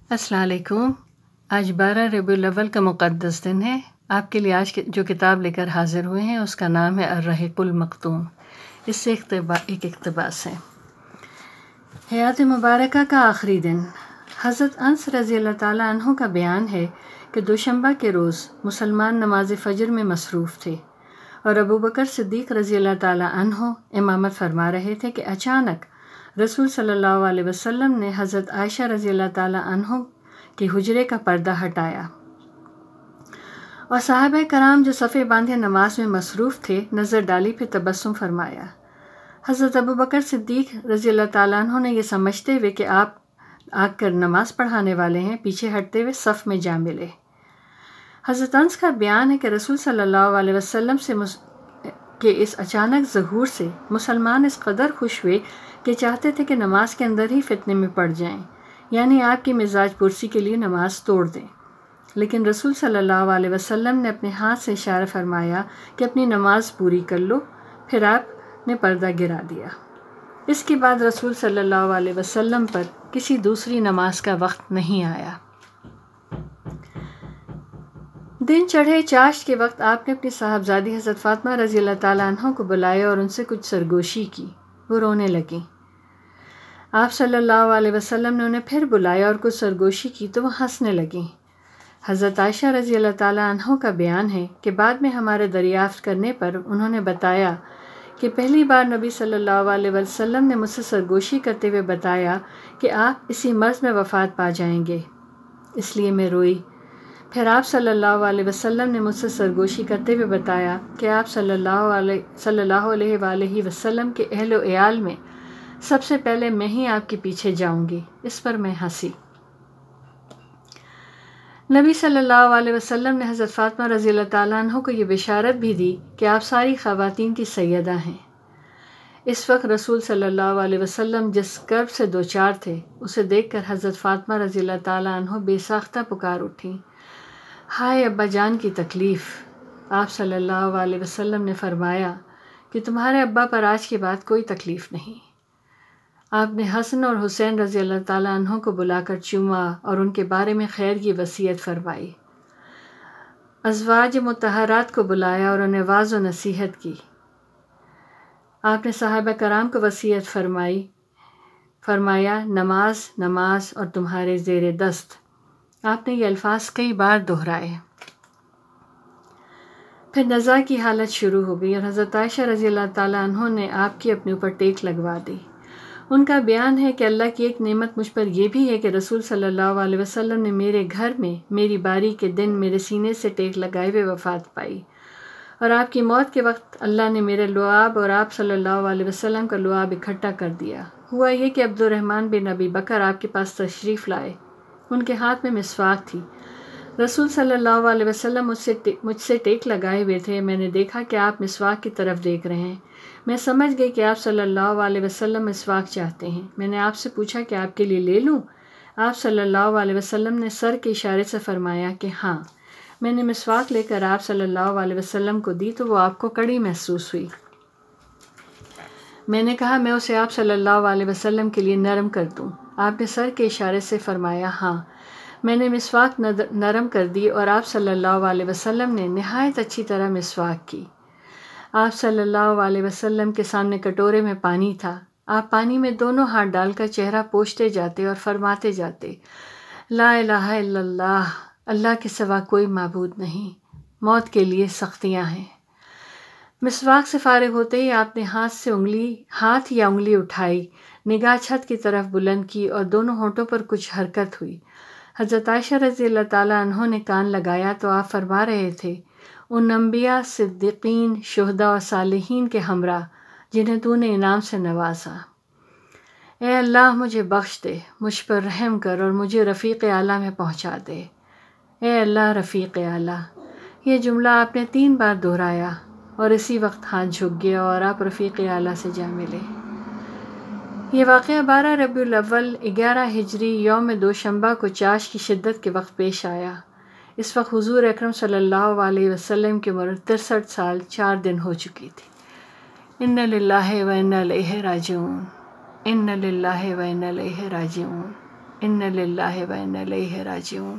السلام علیکم۔ آج 12 ربیع الاول کا مقدس دن ہے۔ آپ کے لیے آج جو کتاب لے کر حاضر ہوئے ہیں اس کا نام ہے الرحیق المختوم۔ اس سے ایک اقتباس ہے۔ حیات مبارکہ کا آخری دن۔ حضرت انس رضی اللہ تعالیٰ عنہ کا بیان ہے کہ دوشنبہ کے روز مسلمان نماز فجر میں مصروف تھے اور ابوبکر صدیق رضی اللہ تعالیٰ عنہ امامت فرما رہے تھے کہ اچانک رسول صلی اللہ علیہ وسلم نے حضرت عائشہ رضی اللہ تعالیٰ عنہ کی حجرے کا پردہ ہٹایا اور صحابہ کرام جو صفیں باندھے نماز میں مصروف تھے نظر ڈالی، پھر تبسم فرمایا۔ حضرت ابوبکر صدیق رضی اللہ تعالیٰ عنہ نے یہ سمجھتے ہوئے کہ آپ آ کر نماز پڑھانے والے ہیں، پیچھے ہٹتے ہوئے صف میں جا ملے۔ حضرت انس کا بیان ہے کہ رسول صلی اللہ علیہ وسلم کے اس اچانک ظہور سے مسلمان اس قدر خوش ہوئے کہ چاہتے تھے کہ نماز کے اندر ہی فتنے میں پڑ جائیں، یعنی آپ کی مزاج پرسی کے لیے نماز توڑ دیں۔ لیکن رسول صلی اللہ علیہ وسلم نے اپنے ہاتھ سے اشارہ فرمایا کہ اپنی نماز پوری کر لو، پھر آپ نے پردہ گرا دیا۔ اس کے بعد رسول صلی اللہ علیہ وسلم پر کسی دوسری نماز کا وقت نہیں آیا۔ دن چڑھے چاشت کے وقت آپ نے اپنی صاحبزادی حضرت فاطمہ رضی اللہ تعالیٰ عنہ کو بلایا اور ان سے کچھ سرگوشی کی۔ وہ رونے لگیں۔ آپ صلی اللہ علیہ وسلم نے انہیں پھر بلایا اور کچھ سرگوشی کی تو وہ ہنسنے لگیں۔ حضرت عائشہ رضی اللہ تعالیٰ عنہ کا بیان ہے کہ بعد میں ہمارے دریافت کرنے پر انہوں نے بتایا کہ پہلی بار نبی صلی اللہ علیہ وسلم نے مجھ سے سرگوشی کرتے ہوئے بتایا کہ آپ اسی مرض میں وفات پا جائیں گے، اس لیے میں روئی۔ پھر آپ صلی اللہ علیہ وسلم نے مجھ سے سرگوشی کرتے ہوئے بتایا کہ آپ صلی اللہ علیہ وآلہ وسلم کے اہل و عیال میں سب سے پہلے میں ہی آپ کے پیچھے جاؤں گی۔ اس پر میں ہنسی۔ نبی صلی اللہ علیہ وسلم نے حضرت فاطمہ رضی اللہ تعالیٰ عنہ کو یہ بشارت بھی دی کہ آپ ساری خواتین کی سیدہ ہیں۔ اس وقت رسول صلی اللہ علیہ وسلم جس کرب سے دوچار تھے اسے دیکھ کر حضرت فاطمہ رضی اللہ تعالیٰ عنہ بے ساختہ پکار اٹھیں، ہائے ابا جان کی تکلیف۔ آپ صلی اللہ علیہ وسلم نے فرمایا کہ تمہارے ابا پر آج کے بعد کوئی تکلیف نہیں۔ آپ نے حسن اور حسین رضی اللہ تعالیٰ عنہ کو بلا کر چوما اور ان کے بارے میں خیر کی وصیت فرمائی۔ ازواج مطہرات کو بلایا اور انہیں واعظ و نصیحت کی۔ آپ نے صحابہ کرام کو وصیت فرمایا نماز نماز اور تمہارے زیر دست۔ آپ نے یہ الفاظ کئی بار دہرائے۔ پھر نزاع کی حالت شروع ہو گئی اور حضرت عائشہ رضی اللہ تعالیٰ عنہ نے آپ کی اپنے اوپر ٹیک لگوا دی۔ ان کا بیان ہے کہ اللہ کی ایک نعمت مجھ پر یہ بھی ہے کہ رسول صلی اللہ علیہ وسلم نے میرے گھر میں میری باری کے دن میرے سینے سے ٹیک لگائے ہوئے وفات پائی، اور آپ کی موت کے وقت اللہ نے میرے لعاب اور آپ صلی اللہ علیہ وسلم کا لعاب اکٹھا کر دیا۔ ہوا یہ کہ عبد الرحمن بن ابی بکر آپ کے پاس تشریف لائے، ان کے ہاتھ میں مسواک تھی۔ رسول صلی اللہ علیہ وسلم مجھ سے ٹیک لگائے ہوئے تھے۔ میں نے دیکھا کہ آپ مسواک کی طرف دیکھ رہے ہیں۔ میں سمجھ گئی کہ آپ صلی اللہ علیہ وسلم مسواک چاہتے ہیں۔ میں نے آپ سے پوچھا کہ آپ کے لیے لے لوں؟ آپ صلی اللہ علیہ وسلم نے سر کے اشارے سے فرمایا کہ ہاں۔ میں نے مسواک لے کر آپ صلی اللہ علیہ وسلم کو دی تو وہ آپ کو کڑی محسوس ہوئی۔ میں نے کہا میں اسے آپ صلی اللہ علیہ وسلم کے لیے نرم کر دوں؟ آپ نے سر کے اشارے سے فرمایا ہاں۔ میں نے مسواک نرم کر دی اور آپ صلی اللہ علیہ وسلم نے نہایت اچھی طرح مسواک کی۔ آپ صلی اللہ علیہ وسلم کے سامنے کٹورے میں پانی تھا۔ آپ پانی میں دونوں ہاتھ ڈال کر چہرہ پوچھتے جاتے اور فرماتے جاتے، لا الہ الا اللہ، اللہ کے سوا کوئی معبود نہیں، موت کے لیے سختیاں ہیں۔ مسواک سے فارغ ہوتے ہی آپ نے ہاتھ یا انگلی اٹھائی، نگاہ چھت کی طرف بلند کی اور دونوں ہونٹوں پر کچھ حرکت ہوئی۔ حضرت عائشہ رضی اللہ تعالیٰ عنہ نے کان لگایا تو آپ فرما رہے تھے، ان انبیاء، صدیقین، شہداء اور صالحین کے ہمراہ جنہیں تو نے انعام سے نوازا۔ اے اللہ مجھے بخش دے، مجھ پر رحم کر اور مجھے رفیق اعلیٰ میں پہنچا دے۔ اے اللہ رفیق اعلیٰ۔ یہ جملہ آپ نے 3 بار دہرایا اور اسی وقت ہاتھ جھک گیا اور آپ رفیق اعلیٰ سے جا ملے۔ یہ واقعہ 12 ربیع الاول 11 ہجری یوم دوشنبہ کو چاش کی شدت کے وقت پیش آیا۔ اس وقت حضور اکرم صلی اللہ علیہ وسلم کی عمر 63 سال 4 دن ہو چکی تھی۔ اِنَّ لِلَّهِ وَإِنَّا إِلَيْهِ رَاجِعُونَ، اِنَّ لِلَّهِ وَإِنَّا إِلَيْهِ رَاجِعُونَ، ان للہ و انا الیہ راجعون۔